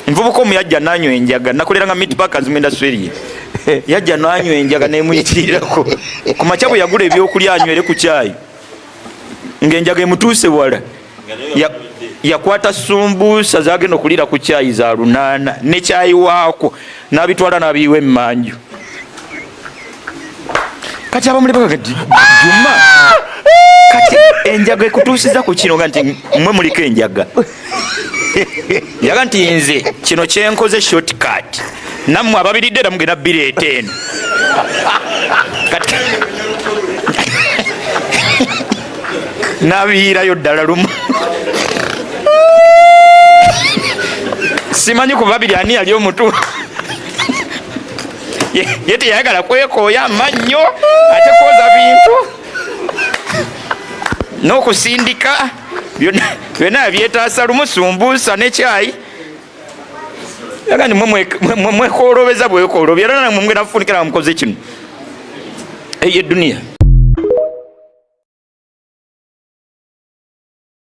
Nvubuka omuyajja nanywa enjaga nakolera nga meatpackers mwenda sweri yajja nanywa enjaga nemuyitirirako ku makya bwe yagula ebyokulya anywere ku kyayi ng'enjaga emutuuse wala yakwata sumbuusa zagenda okulira ku kyayi za 8 ne kyayi waako n'abitwala n'abiyiwa emmanju. Kati abamulebaka kati Juma kati enjaga ekutuusiza ku kino nga nti mmwe muliko enjaga yaga nti nze kino kyenkoze shortcut nammwe ababiridde era mugenda bireeta eno n'abiyiirayo ddala lumu. Simanyi ku babiri ani yali omutu ye teyayagala kwekooya amannyo ate kwoza bintu n'okusindika byonna byetaasa lumu sumbuusa nekyayi yaga nti mwekoolobeza bwekoolobya era namwe mugenda kufunikira mukoze kino eyo eduniya